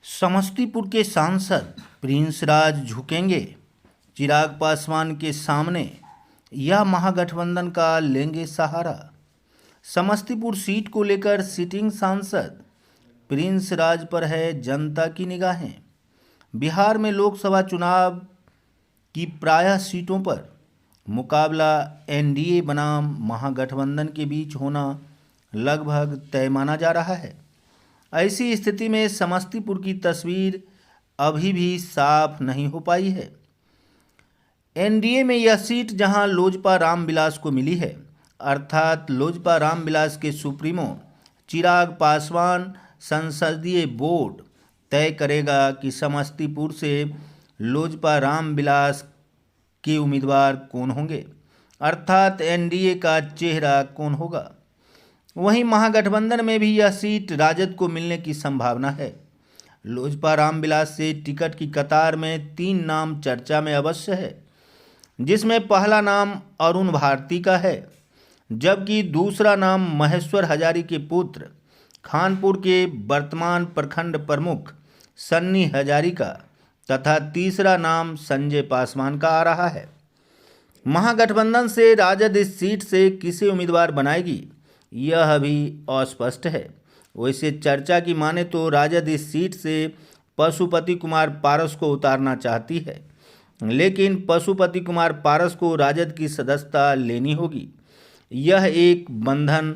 समस्तीपुर के सांसद प्रिंस राज झुकेंगे चिराग पासवान के सामने या महागठबंधन का लेंगे सहारा। समस्तीपुर सीट को लेकर सिटिंग सांसद प्रिंस राज पर है जनता की निगाहें। बिहार में लोकसभा चुनाव की प्रायः सीटों पर मुकाबला एनडीए बनाम महागठबंधन के बीच होना लगभग तय माना जा रहा है। ऐसी स्थिति में समस्तीपुर की तस्वीर अभी भी साफ नहीं हो पाई है। एनडीए में यह सीट जहां लोजपा रामविलास को मिली है, अर्थात लोजपा रामविलास के सुप्रीमो चिराग पासवान, संसदीय बोर्ड तय करेगा कि समस्तीपुर से लोजपा रामविलास के उम्मीदवार कौन होंगे, अर्थात एनडीए का चेहरा कौन होगा। वहीं महागठबंधन में भी यह सीट राजद को मिलने की संभावना है। लोजपा रामविलास से टिकट की कतार में 3 नाम चर्चा में अवश्य है, जिसमें पहला नाम अरुण भारती का है, जबकि दूसरा नाम महेश्वर हजारी के पुत्र खानपुर के वर्तमान प्रखंड प्रमुख सन्नी हजारी का तथा तीसरा नाम संजय पासवान का आ रहा है। महागठबंधन से राजद इस सीट से किसे उम्मीदवार बनाएगी, यह अभी अस्पष्ट है। वैसे चर्चा की माने तो राजद इस सीट से पशुपति कुमार पारस को उतारना चाहती है, लेकिन पशुपति कुमार पारस को राजद की सदस्यता लेनी होगी। यह एक बंधन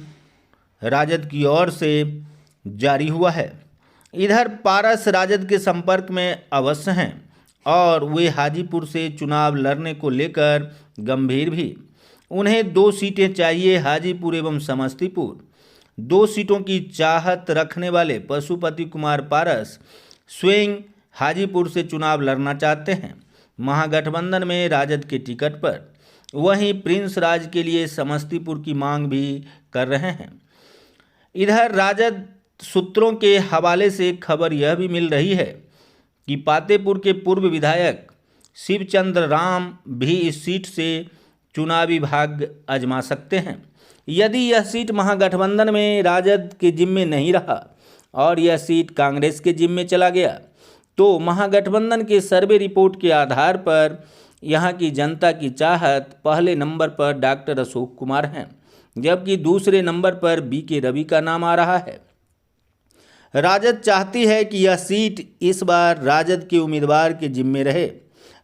राजद की ओर से जारी हुआ है। इधर पारस राजद के संपर्क में अवश्य हैं और वे हाजीपुर से चुनाव लड़ने को लेकर गंभीर भी। उन्हें 2 सीटें चाहिए, हाजीपुर एवं समस्तीपुर। 2 सीटों की चाहत रखने वाले पशुपति कुमार पारस स्वयं हाजीपुर से चुनाव लड़ना चाहते हैं महागठबंधन में राजद के टिकट पर। वहीं प्रिंस राज के लिए समस्तीपुर की मांग भी कर रहे हैं। इधर राजद सूत्रों के हवाले से खबर यह भी मिल रही है कि पातेपुर के पूर्व विधायक शिवचंद्र राम भी इस सीट से चुनावी भाग्य आजमा सकते हैं। यदि यह सीट महागठबंधन में राजद के जिम्मे नहीं रहा और यह सीट कांग्रेस के जिम्मे चला गया, तो महागठबंधन के सर्वे रिपोर्ट के आधार पर यहां की जनता की चाहत पहले नंबर पर डॉक्टर अशोक कुमार हैं, जबकि दूसरे नंबर पर बीके रवि का नाम आ रहा है। राजद चाहती है कि यह सीट इस बार राजद के उम्मीदवार के जिम्मे रहे।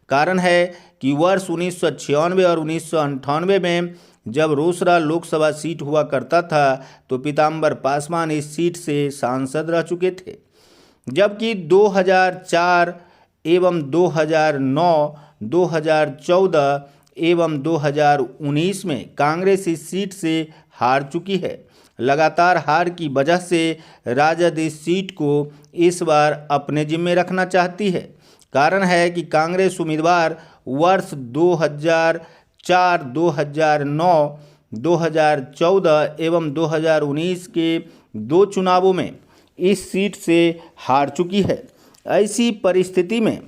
कारण है कि वर्ष 1996 और 1998 में जब रोसड़ा लोकसभा सीट हुआ करता था तो पीताम्बर पासवान इस सीट से सांसद रह चुके थे, जबकि 2004 एवं 2009, 2014 एवं 2019 में कांग्रेस इस सीट से हार चुकी है। लगातार हार की वजह से राजद इस सीट को इस बार अपने जिम्मे रखना चाहती है। कारण है कि कांग्रेस उम्मीदवार वर्ष 2004, 2009, 2014 एवं 2019 के 2 चुनावों में इस सीट से हार चुकी है। ऐसी परिस्थिति में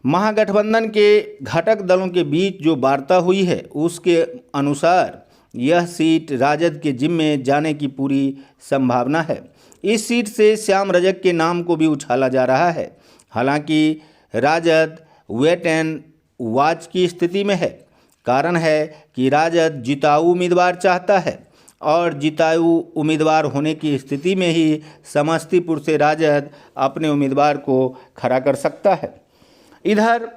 महागठबंधन के घटक दलों के बीच जो वार्ता हुई है उसके अनुसार यह सीट राजद के जिम्मे जाने की पूरी संभावना है। इस सीट से श्याम रजक के नाम को भी उछाला जा रहा है। हालांकि राजद वेट एंड वॉच की स्थिति में है। कारण है कि राजद जिताऊ उम्मीदवार चाहता है और जिताऊ उम्मीदवार होने की स्थिति में ही समस्तीपुर से राजद अपने उम्मीदवार को खड़ा कर सकता है। इधर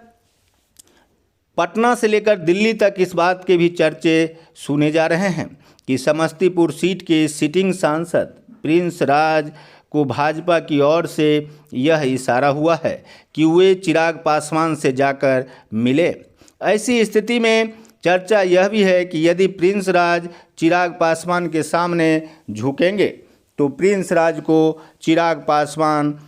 पटना से लेकर दिल्ली तक इस बात के भी चर्चे सुने जा रहे हैं कि समस्तीपुर सीट के सिटिंग सांसद प्रिंस राज को भाजपा की ओर से यह इशारा हुआ है कि वे चिराग पासवान से जाकर मिले। ऐसी स्थिति में चर्चा यह भी है कि यदि प्रिंस राज चिराग पासवान के सामने झुकेंगे तो प्रिंस राज को चिराग पासवान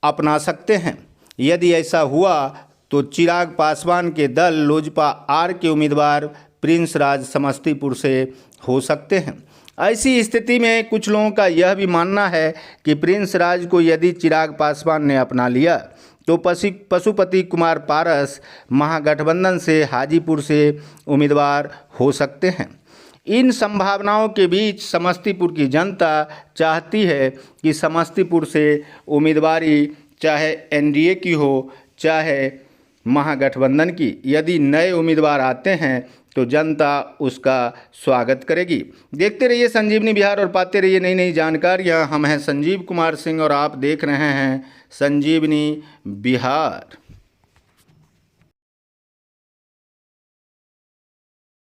अपना सकते हैं। यदि ऐसा हुआ तो चिराग पासवान के दल लोजपा आर के उम्मीदवार प्रिंस राज समस्तीपुर से हो सकते हैं। ऐसी स्थिति में कुछ लोगों का यह भी मानना है कि प्रिंस राज को यदि चिराग पासवान ने अपना लिया तो पशुपति कुमार पारस महागठबंधन से हाजीपुर से उम्मीदवार हो सकते हैं। इन संभावनाओं के बीच समस्तीपुर की जनता चाहती है कि समस्तीपुर से उम्मीदवारी चाहे एनडीए की हो चाहे महागठबंधन की, यदि नए उम्मीदवार आते हैं तो जनता उसका स्वागत करेगी। देखते रहिए संजीवनी बिहार और पाते रहिए नई नई जानकारियाँ। हम हैं संजीव कुमार सिंह और आप देख रहे हैं संजीवनी बिहार।